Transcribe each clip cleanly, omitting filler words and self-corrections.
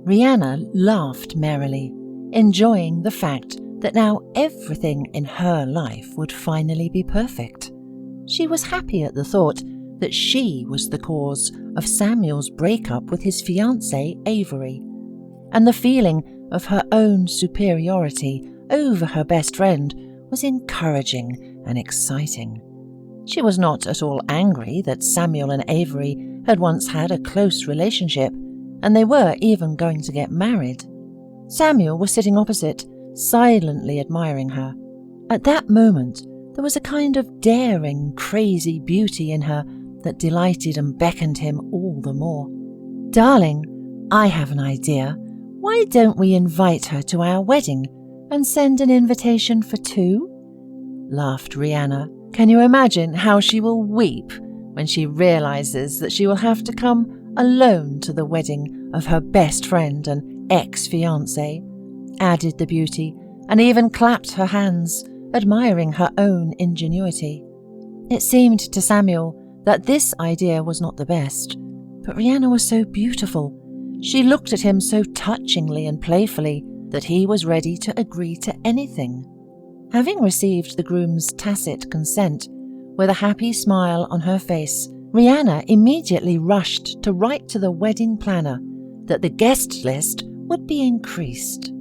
Rihanna laughed merrily, enjoying the fact that now everything in her life would finally be perfect. She was happy at the thought that she was the cause of Samuel's breakup with his fiancée Avery, and the feeling of her own superiority over her best friend was encouraging and exciting. She was not at all angry that Samuel and Avery had once had a close relationship, and they were even going to get married. Samuel was sitting opposite, silently admiring her. At that moment, there was a kind of daring, crazy beauty in her that delighted and beckoned him all the more. "Darling, I have an idea. Why don't we invite her to our wedding and send an invitation for 2? Laughed Rihanna. "Can you imagine how she will weep when she realizes that she will have to come alone to the wedding of her best friend and ex-fiancé?" added the beauty, and even clapped her hands, admiring her own ingenuity. It seemed to Samuel that this idea was not the best, but Rihanna was so beautiful. She looked at him so touchingly and playfully that he was ready to agree to anything. Having received the groom's tacit consent, with a happy smile on her face, Rihanna immediately rushed to write to the wedding planner that the guest list would be increased.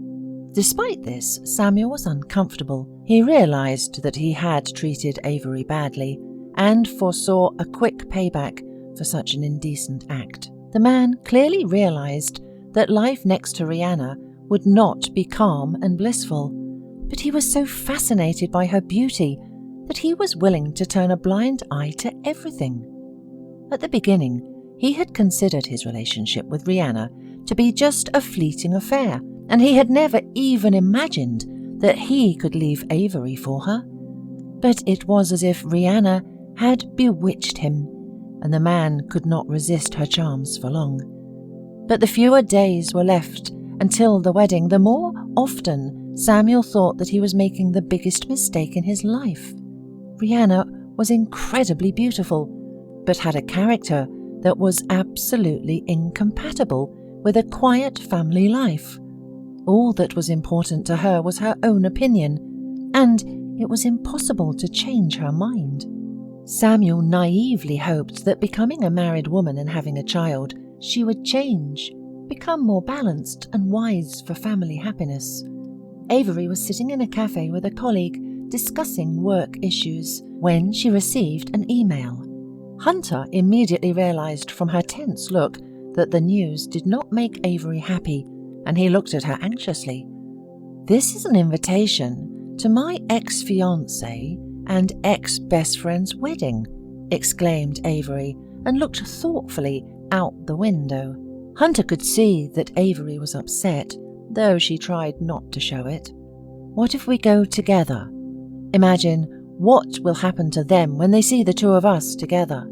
Despite this, Samuel was uncomfortable. He realized that he had treated Avery badly and foresaw a quick payback for such an indecent act. The man clearly realized that life next to Rihanna would not be calm and blissful, but he was so fascinated by her beauty that he was willing to turn a blind eye to everything. At the beginning, he had considered his relationship with Rihanna to be just a fleeting affair, and he had never even imagined that he could leave Avery for her. But it was as if Rihanna had bewitched him, and the man could not resist her charms for long. But the fewer days were left until the wedding, the more often Samuel thought that he was making the biggest mistake in his life. Rihanna was incredibly beautiful, but had a character that was absolutely incompatible with a quiet family life. All that was important to her was her own opinion, and it was impossible to change her mind. Samuel naively hoped that becoming a married woman and having a child, she would change, become more balanced and wise for family happiness. Avery was sitting in a cafe with a colleague discussing work issues when she received an email. Hunter immediately realized from her tense look that the news did not make Avery happy, and he looked at her anxiously. "This is an invitation to my ex-fiancé and ex-best friend's wedding," exclaimed Avery, and looked thoughtfully out the window. Hunter could see that Avery was upset, though she tried not to show it. "What if we go together? Imagine what will happen to them when they see the two of us together.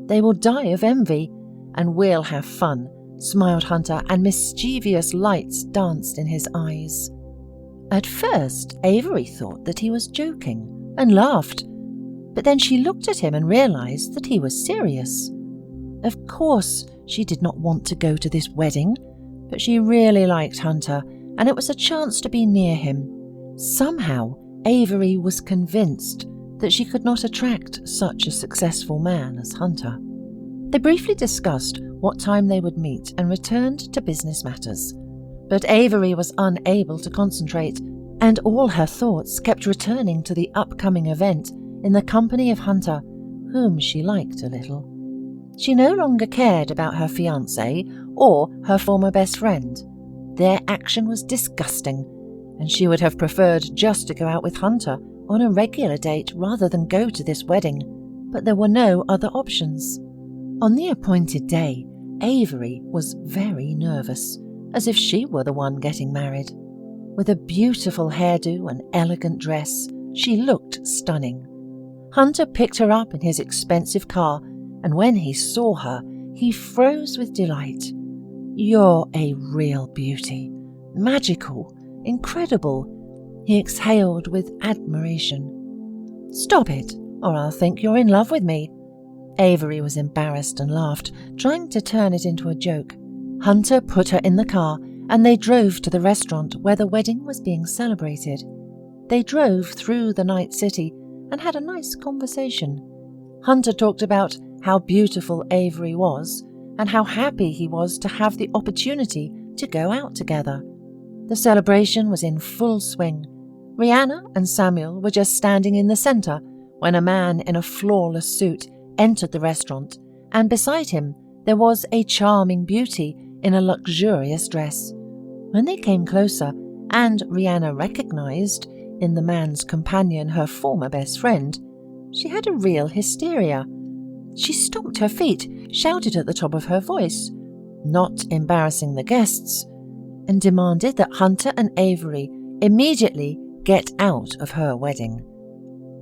They will die of envy, and we'll have fun," smiled Hunter, and mischievous lights danced in his eyes. At first, Avery thought that he was joking and laughed, but then she looked at him and realized that he was serious. Of course, she did not want to go to this wedding, but she really liked Hunter, and it was a chance to be near him. Somehow, Avery was convinced that she could not attract such a successful man as Hunter. They briefly discussed what time they would meet and returned to business matters. But Avery was unable to concentrate, and all her thoughts kept returning to the upcoming event in the company of Hunter, whom she liked a little. She no longer cared about her fiancé or her former best friend. Their action was disgusting, and she would have preferred just to go out with Hunter on a regular date rather than go to this wedding, but there were no other options. On the appointed day, Avery was very nervous, as if she were the one getting married. With a beautiful hairdo and elegant dress, she looked stunning. Hunter picked her up in his expensive car, and when he saw her, he froze with delight. "You're a real beauty. Magical. Incredible," he exhaled with admiration. "Stop it, or I'll think you're in love with me." Avery was embarrassed and laughed, trying to turn it into a joke. Hunter put her in the car and they drove to the restaurant where the wedding was being celebrated. They drove through the night city and had a nice conversation. Hunter talked about how beautiful Avery was and how happy he was to have the opportunity to go out together. The celebration was in full swing. Rihanna and Samuel were just standing in the center when a man in a flawless suit entered the restaurant, and beside him there was a charming beauty in a luxurious dress. When they came closer, and Rihanna recognized in the man's companion her former best friend, she had a real hysteria. She stomped her feet, shouted at the top of her voice, not embarrassing the guests, and demanded that Hunter and Avery immediately get out of her wedding.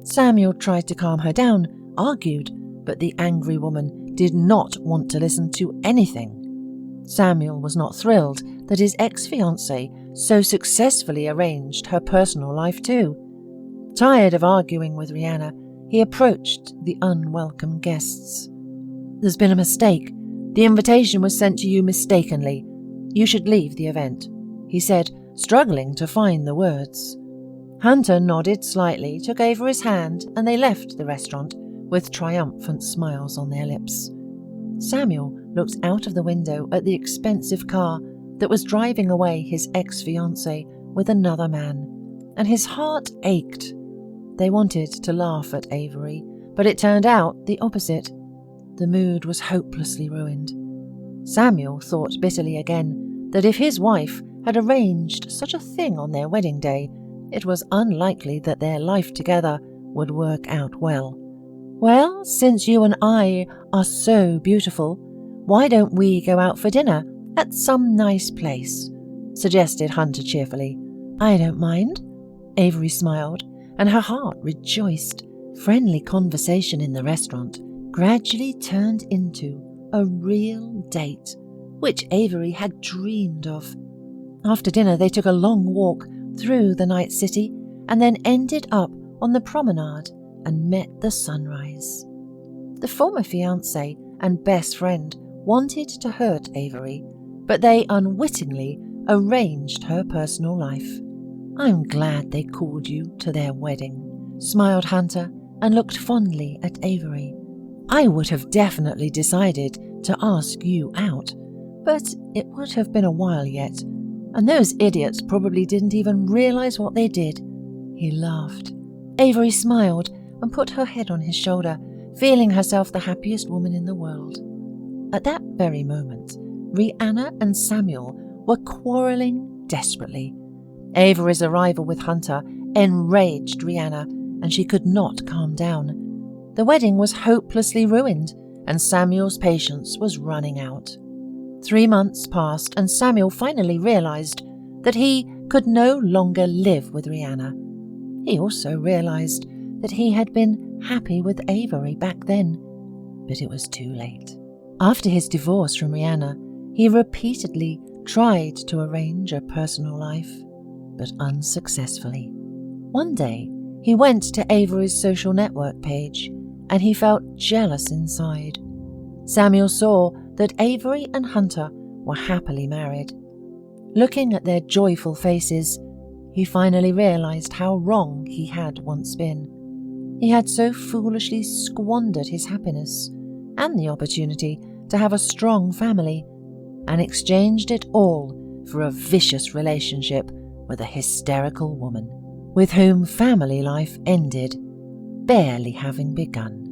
Samuel tried to calm her down, argued, but the angry woman did not want to listen to anything. Samuel was not thrilled that his ex-fiancée so successfully arranged her personal life too. Tired of arguing with Rihanna, he approached the unwelcome guests. "There's been a mistake. The invitation was sent to you mistakenly. You should leave the event," he said, struggling to find the words. Hunter nodded slightly, took Avery's hand, and they left the restaurant with triumphant smiles on their lips. Samuel looked out of the window at the expensive car that was driving away his ex-fiancée with another man, and his heart ached. They wanted to laugh at Avery, but it turned out the opposite. The mood was hopelessly ruined. Samuel thought bitterly again that if his wife had arranged such a thing on their wedding day, it was unlikely that their life together would work out well. "Well, since you and I are so beautiful, why don't we go out for dinner at some nice place?" suggested Hunter cheerfully. "I don't mind." Avery smiled, and her heart rejoiced. Friendly conversation in the restaurant gradually turned into a real date, which Avery had dreamed of. After dinner, they took a long walk through the night city and then ended up on the promenade and met the sunrise. The former fiancé and best friend wanted to hurt Avery, but they unwittingly arranged her personal life. "I'm glad they called you to their wedding," smiled Hunter and looked fondly at Avery. "I would have definitely decided to ask you out, but it would have been a while yet, and those idiots probably didn't even realize what they did." He laughed. Avery smiled and put her head on his shoulder, feeling herself the happiest woman in the world. At that very moment, Rihanna and Samuel were quarreling desperately. Avery's arrival with Hunter enraged Rihanna, and she could not calm down. The wedding was hopelessly ruined, and Samuel's patience was running out. 3 months passed, and Samuel finally realized that he could no longer live with Rihanna. He also realized that he had been happy with Avery back then, but it was too late. After his divorce from Rihanna, he repeatedly tried to arrange a personal life, but unsuccessfully. One day, he went to Avery's social network page, and he felt jealous inside. Samuel saw that Avery and Hunter were happily married. Looking at their joyful faces, he finally realized how wrong he had once been. He had so foolishly squandered his happiness and the opportunity to have a strong family, and exchanged it all for a vicious relationship with a hysterical woman, with whom family life ended, barely having begun.